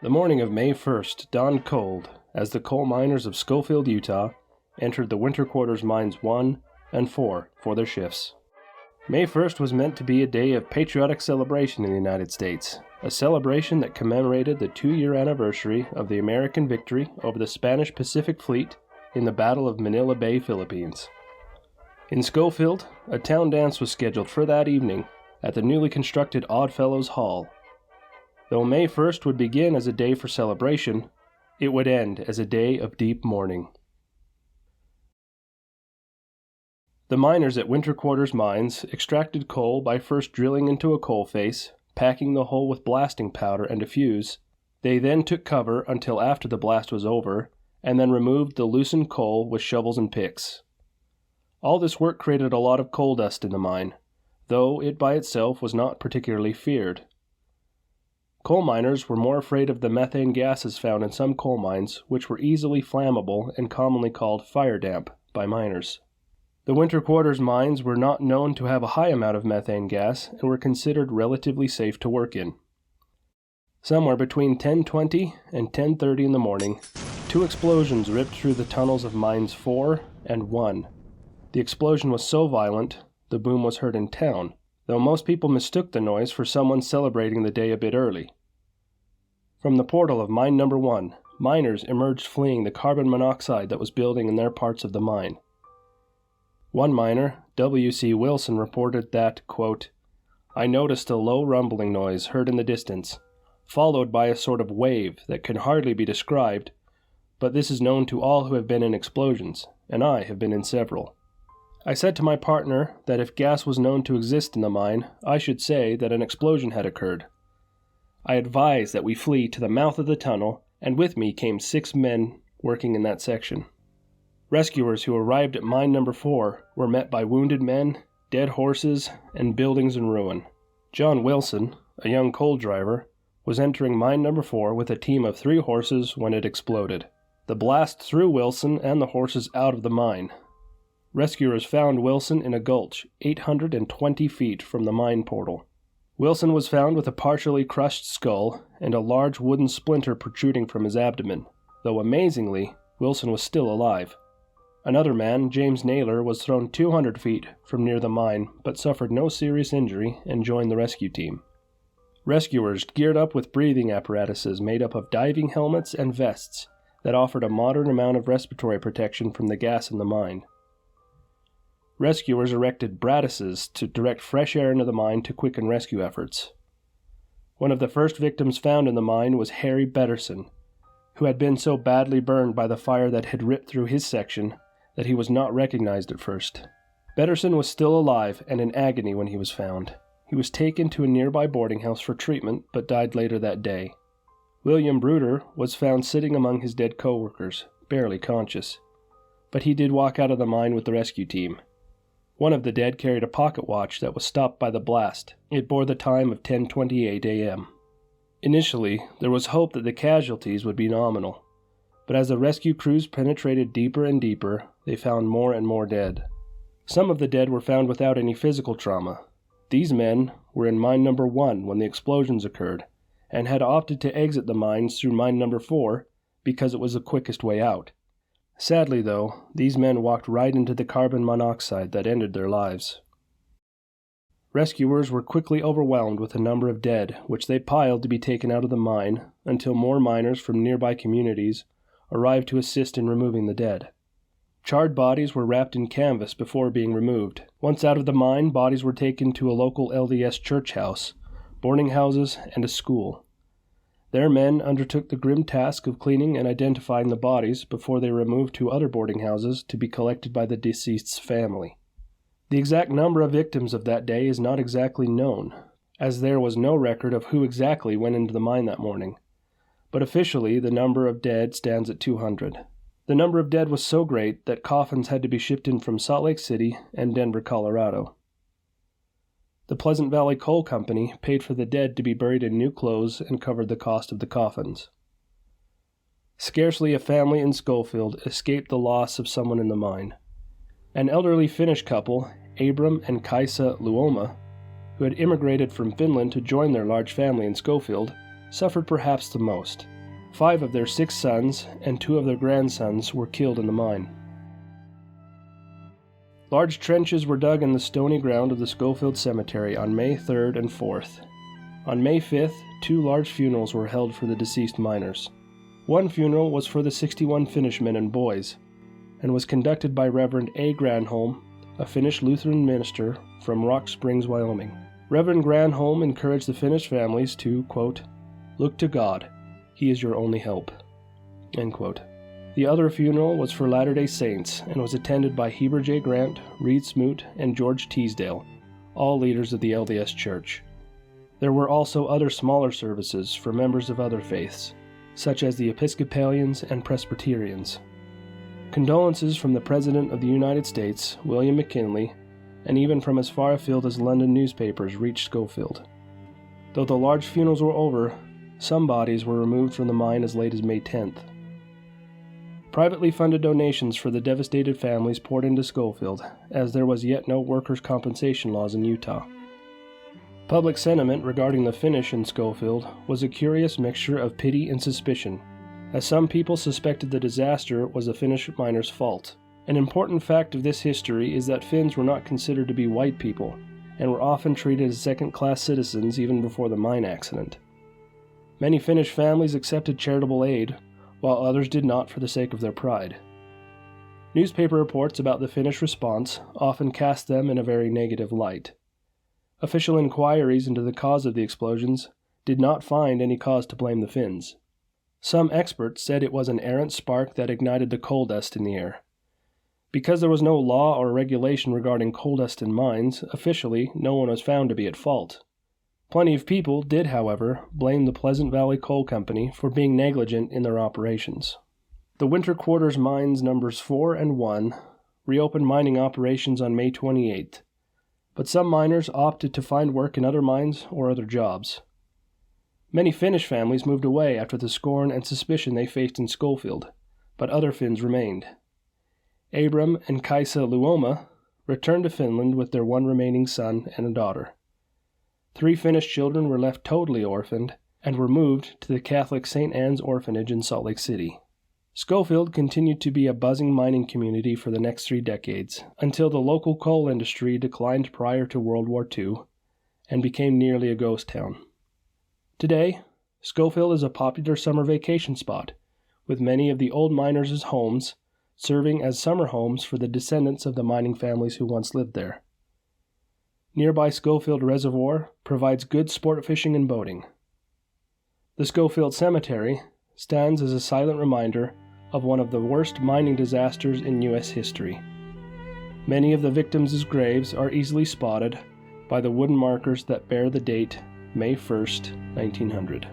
The morning of May 1st dawned cold as the coal miners of Scofield, Utah, entered the Winter Quarters Mines 1 and 4 for their shifts. May 1st was meant to be a day of patriotic celebration in the United States, a celebration that commemorated the 2-year anniversary of the American victory over the Spanish Pacific Fleet in the Battle of Manila Bay, Philippines. In Schofield, a town dance was scheduled for that evening at the newly constructed Oddfellows Hall. Though May 1st would begin as a day for celebration, it would end as a day of deep mourning. The miners at Winter Quarters Mines extracted coal by first drilling into a coal face, packing the hole with blasting powder and a fuse. They then took cover until after the blast was over, and then removed the loosened coal with shovels and picks. All this work created a lot of coal dust in the mine, though it by itself was not particularly feared. Coal miners were more afraid of the methane gases found in some coal mines, which were easily flammable and commonly called fire damp by miners. The Winter Quarters mines were not known to have a high amount of methane gas and were considered relatively safe to work in. Somewhere between 10:20 and 10:30 in the morning, 2 explosions ripped through the tunnels of Mines 4 and 1. The explosion was so violent, the boom was heard in town, though most people mistook the noise for someone celebrating the day a bit early. From the portal of Mine Number 1, miners emerged fleeing the carbon monoxide that was building in their parts of the mine. One miner, W.C. Wilson, reported that, quote, "I noticed a low rumbling noise heard in the distance, followed by a sort of wave that can hardly be described, but this is known to all who have been in explosions, and I have been in several. I said to my partner that if gas was known to exist in the mine, I should say that an explosion had occurred. I advised that we flee to the mouth of the tunnel, and with me came 6 men working in that section. Rescuers who arrived at Mine Number 4 were met by wounded men, dead horses, and buildings in ruin. John Wilson, a young coal driver, was entering Mine Number 4 with a team of 3 horses when it exploded. The blast threw Wilson and the horses out of the mine. Rescuers found Wilson in a gulch 820 feet from the mine portal. Wilson was found with a partially crushed skull and a large wooden splinter protruding from his abdomen, though amazingly, Wilson was still alive. Another man, James Naylor, was thrown 200 feet from near the mine, but suffered no serious injury and joined the rescue team. Rescuers geared up with breathing apparatuses made up of diving helmets and vests that offered a moderate amount of respiratory protection from the gas in the mine. Rescuers erected brattices to direct fresh air into the mine to quicken rescue efforts. One of the first victims found in the mine was Harry Betterson, who had been so badly burned by the fire that had ripped through his section that he was not recognized at first. Betterson was still alive and in agony when he was found. He was taken to a nearby boarding house for treatment, but died later that day. William Bruder was found sitting among his dead co-workers, barely conscious, but he did walk out of the mine with the rescue team. One of the dead carried a pocket watch that was stopped by the blast. It bore the time of 10:28 a.m. Initially, there was hope that the casualties would be nominal, but as the rescue crews penetrated deeper and deeper, they found more and more dead. Some of the dead were found without any physical trauma. These men were in Mine Number 1 when the explosions occurred, and had opted to exit the mines through Mine Number 4 because it was the quickest way out. Sadly, though, these men walked right into the carbon monoxide that ended their lives. Rescuers were quickly overwhelmed with the number of dead, which they piled to be taken out of the mine, until more miners from nearby communities arrived to assist in removing the dead. Charred bodies were wrapped in canvas before being removed. Once out of the mine, bodies were taken to a local LDS church house, boarding houses, and a school. There men undertook the grim task of cleaning and identifying the bodies before they were removed to other boarding houses to be collected by the deceased's family. The exact number of victims of that day is not exactly known, as there was no record of who exactly went into the mine that morning, but officially the number of dead stands at 200. The number of dead was so great that coffins had to be shipped in from Salt Lake City and Denver, Colorado. The Pleasant Valley Coal Company paid for the dead to be buried in new clothes and covered the cost of the coffins. Scarcely a family in Schofield escaped the loss of someone in the mine. An elderly Finnish couple, Abram and Kaisa Luoma, who had immigrated from Finland to join their large family in Schofield, suffered perhaps the most. 5 of their 6 sons and 2 of their grandsons were killed in the mine. Large trenches were dug in the stony ground of the Schofield Cemetery on May 3rd and 4th. On May 5th, 2 large funerals were held for the deceased miners. One funeral was for the 61 Finnish men and boys, and was conducted by Reverend A. Granholm, a Finnish Lutheran minister from Rock Springs, Wyoming. Reverend Granholm encouraged the Finnish families to, quote, "Look to God. He is your only help." End quote. The other funeral was for Latter-day Saints and was attended by Heber J. Grant, Reed Smoot, and George Teasdale, all leaders of the LDS Church. There were also other smaller services for members of other faiths, such as the Episcopalians and Presbyterians. Condolences from the President of the United States, William McKinley, and even from as far afield as London newspapers reached Schofield. Though the large funerals were over, some bodies were removed from the mine as late as May 10th. Privately funded donations for the devastated families poured into Schofield, as there was yet no workers' compensation laws in Utah. Public sentiment regarding the Finnish in Schofield was a curious mixture of pity and suspicion, as some people suspected the disaster was the Finnish miners' fault. An important fact of this history is that Finns were not considered to be white people, and were often treated as second-class citizens even before the mine accident. Many Finnish families accepted charitable aid, while others did not for the sake of their pride. Newspaper reports about the Finnish response often cast them in a very negative light. Official inquiries into the cause of the explosions did not find any cause to blame the Finns. Some experts said it was an errant spark that ignited the coal dust in the air. Because there was no law or regulation regarding coal dust in mines, officially no one was found to be at fault. Plenty of people did, however, blame the Pleasant Valley Coal Company for being negligent in their operations. The Winter Quarters Mines Numbers 4 and 1 reopened mining operations on May 28th, but some miners opted to find work in other mines or other jobs. Many Finnish families moved away after the scorn and suspicion they faced in Schofield, but other Finns remained. Abram and Kaisa Luoma returned to Finland with their one remaining son and a daughter. 3 Finnish children were left totally orphaned and were moved to the Catholic St. Anne's Orphanage in Salt Lake City. Schofield continued to be a buzzing mining community for the next 3 decades, until the local coal industry declined prior to World War II and became nearly a ghost town. Today, Schofield is a popular summer vacation spot, with many of the old miners' homes serving as summer homes for the descendants of the mining families who once lived there. Nearby Schofield Reservoir provides good sport fishing and boating. The Schofield Cemetery stands as a silent reminder of one of the worst mining disasters in U.S. history. Many of the victims' graves are easily spotted by the wooden markers that bear the date May 1st, 1900.